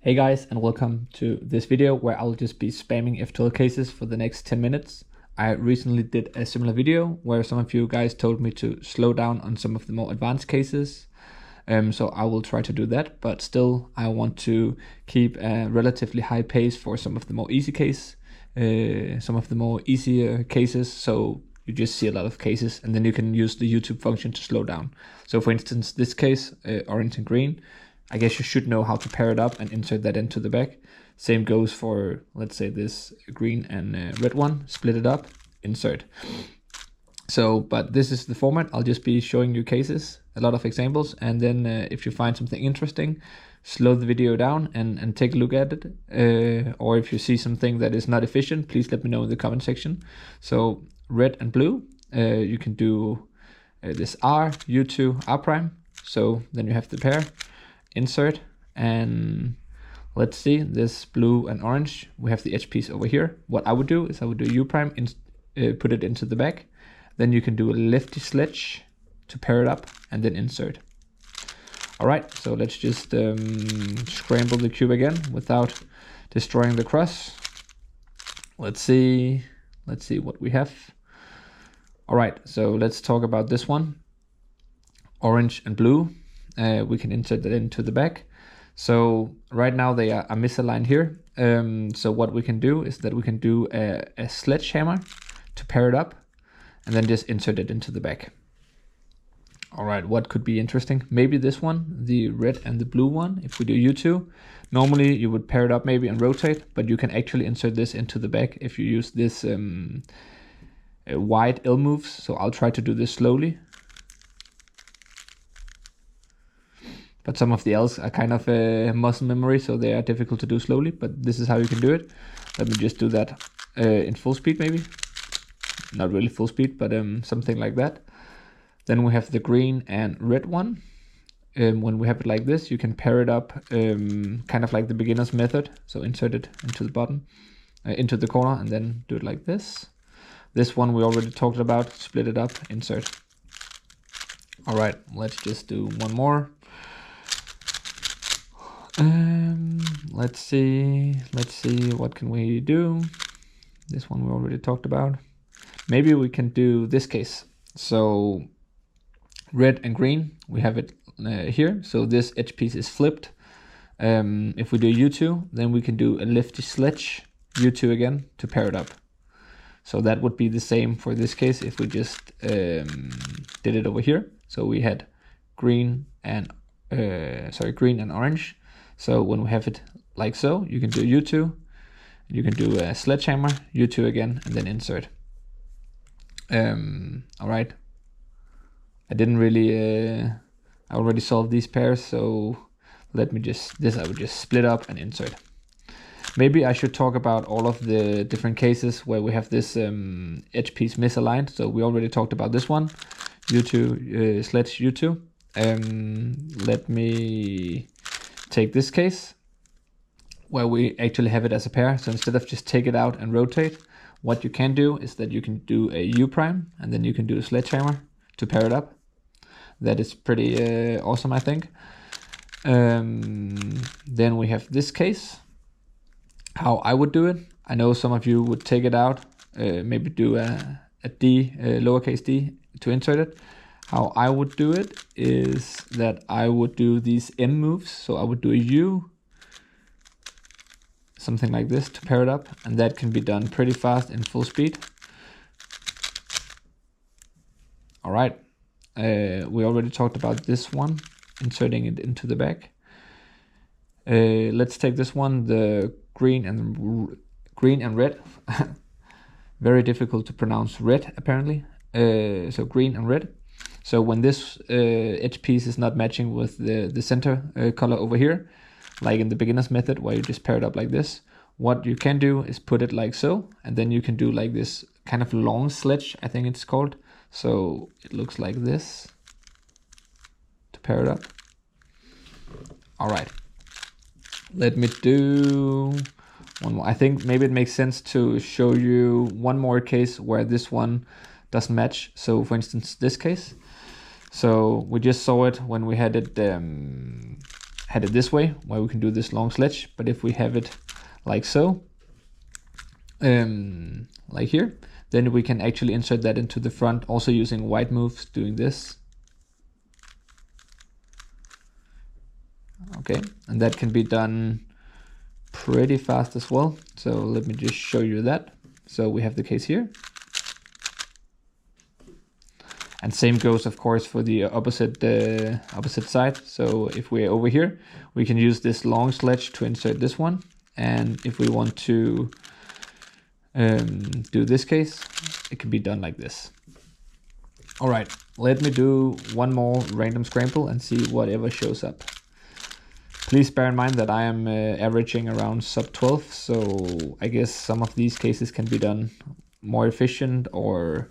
Hey guys, and welcome to this video where I'll just be spamming f2l cases for the next 10 minutes. I recently did a similar video where some of you guys told me to slow down on some of the more advanced cases. So I will try to do that, but still I want to keep a relatively high pace for some of the more easier cases. So you just see a lot of cases and then you can use the YouTube function to slow down. So for instance, this case, orange and green, I guess you should know how to pair it up and insert that into the back. Same goes for, let's say, this green and red one, split it up, insert. So, but this is the format. I'll just be showing you cases, a lot of examples, and then if you find something interesting, slow the video down and take a look at it. Or if you see something that is not efficient, please let me know in the comment section. So red and blue, you can do this R, U2, R prime. So then you have the pair. Insert, and let's see, this blue and orange, we have the edge piece over here. What I would do is I would do U prime, put it into the back. Then you can do a lefty sledge to pair it up and then insert. All right, so let's just scramble the cube again without destroying the cross. Let's see what we have. All right, so let's talk about this one, orange and blue. We can insert that into the back. So right now they are misaligned here. So what we can do is that we can do a sledgehammer to pair it up and then just insert it into the back. All right, what could be interesting? Maybe this one, the red and the blue one. If we do U2, normally you would pair it up maybe and rotate, but you can actually insert this into the back if you use this wide L moves. So I'll try to do this slowly. But some of the L's are kind of muscle memory, so they are difficult to do slowly, but this is how you can do it. Let me just do that in full speed maybe. Not really full speed, but something like that. Then we have the green and red one. When we have it like this, you can pair it up kind of like the beginner's method. So insert it into the bottom, into the corner, and then do it like this. This one we already talked about, split it up, insert. All right, let's just do one more. Let's see, what can we do? This one we already talked about. Maybe we can do this case. So red and green, we have it here. So this edge piece is flipped. If we do U2, then we can do a lefty sledge, U2 again to pair it up. So that would be the same for this case if we just did it over here. So we had green and orange. So when we have it like so, you can do U2, you can do a sledgehammer, U2 again, and then insert. All right. I already solved these pairs, so let me I would just split up and insert. Maybe I should talk about all of the different cases where we have this edge piece misaligned. So we already talked about this one, U2, sledge U2. Let me take this case where we actually have it as a pair. So instead of just take it out and rotate, what you can do is that you can do a U prime and then you can do a sledgehammer to pair it up. That is pretty awesome, I think. Then we have this case, how I would do it. I know some of you would take it out, maybe do a D, lowercase d to insert it. How I would do it is that I would do these M moves. So I would do a U, something like this to pair it up. And that can be done pretty fast in full speed. All right. We already talked about this one, inserting it into the back. Let's take this one, the green and red. Very difficult to pronounce red, apparently. So green and red. So when this edge piece is not matching with the center color over here, like in the beginner's method where you just pair it up like this, what you can do is put it like so, and then you can do like this kind of long sledge, I think it's called. So it looks like this to pair it up. All right, let me do one more. I think maybe it makes sense to show you one more case where this one doesn't match. So for instance, this case. So we just saw it when we had it had it this way, where we can do this long sledge. But if we have it like so, like here, then we can actually insert that into the front, also using white moves, doing this. Okay, and that can be done pretty fast as well. So let me just show you that. So we have the case here. And same goes, of course, for the opposite side. So if we're over here, we can use this long sledge to insert this one. And if we want to do this case, it can be done like this. All right, let me do one more random scramble and see whatever shows up. Please bear in mind that I am averaging around sub 12, so I guess some of these cases can be done more efficient, or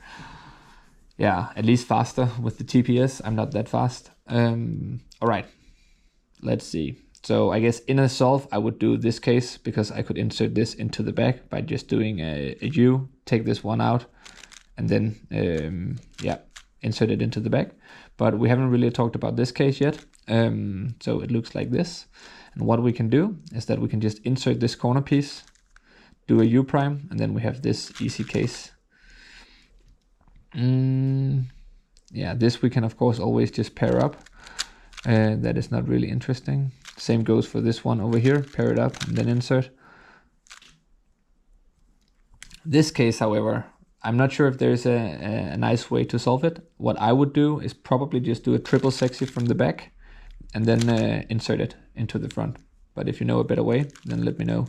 yeah, at least faster with the TPS. I'm not that fast. All right, let's see. So I guess in a solve, I would do this case because I could insert this into the back by just doing a U, take this one out, and then yeah, insert it into the back. But we haven't really talked about this case yet. So it looks like this. And what we can do is that we can just insert this corner piece, do a U prime, and then we have this easy case. Yeah, this we can of course always just pair up. That is not really interesting. Same goes for this one over here, pair it up and then insert. This case, however, I'm not sure if there's a nice way to solve it. What I would do is probably just do a triple sexy from the back and then insert it into the front. But if you know a better way, then let me know.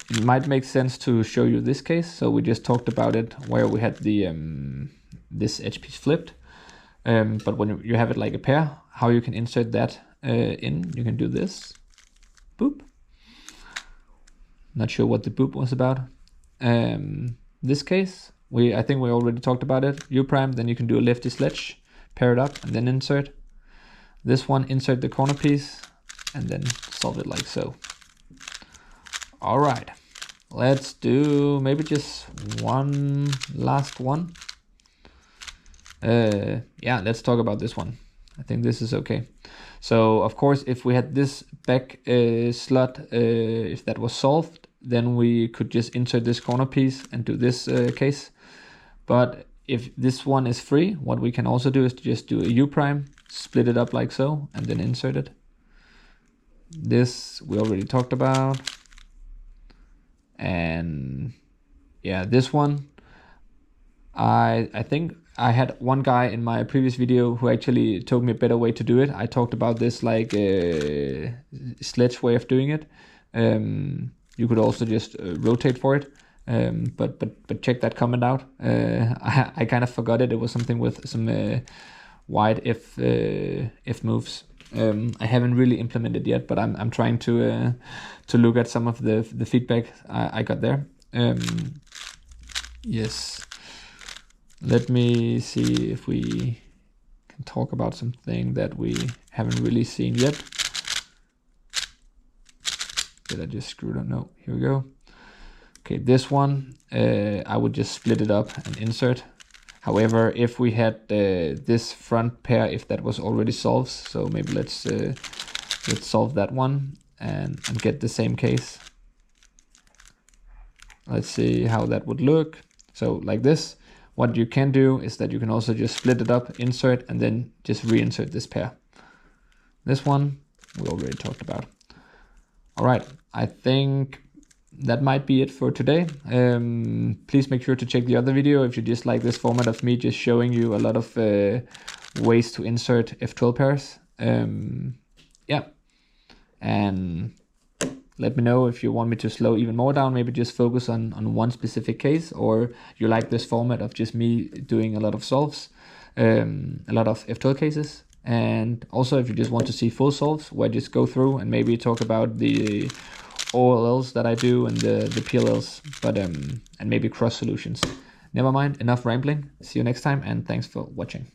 It might make sense to show you this case. So we just talked about it where we had the this edge piece flipped. But when you have it like a pair, how you can insert that in, you can do this. Boop. Not sure what the boop was about. This case, I think we already talked about it. U prime, then you can do a lefty sledge, pair it up and then insert. This one, insert the corner piece and then solve it like so. All right, let's do maybe just one last one. Yeah, let's talk about this one. I think this is okay. So of course, if we had this back slot, if that was solved, then we could just insert this corner piece and do this case. But if this one is free, what we can also do is to just do a U prime, split it up like so, and then insert it. This we already talked about. And yeah, this one, I think I had one guy in my previous video who actually told me a better way to do it. I talked about this like sledge way of doing it. You could also just rotate for it, but check that comment out. I kind of forgot it. It was something with some wide if moves. I haven't really implemented yet, but I'm trying to look at some of the feedback I got there. Yes. Let me see if we can talk about something that we haven't really seen yet. Did I just screw it up? No, here we go. Okay, this one, I would just split it up and insert. However, if we had this front pair, if that was already solved, so maybe let's solve that one and get the same case. Let's see how that would look. So like this. What you can do is that you can also just split it up, insert, and then just reinsert this pair. This one we already talked about. All right, I think that might be it for today. Please make sure to check the other video if you just like this format of me just showing you a lot of ways to insert f2l pairs. Yeah, and let me know if you want me to slow even more down, maybe just focus on one specific case, or you like this format of just me doing a lot of solves, a lot of f2l cases. And also if you just want to see full solves where I just go through and maybe talk about the OLLs that I do and the PLLs, but and maybe cross solutions. Never mind, enough rambling. See you next time and thanks for watching.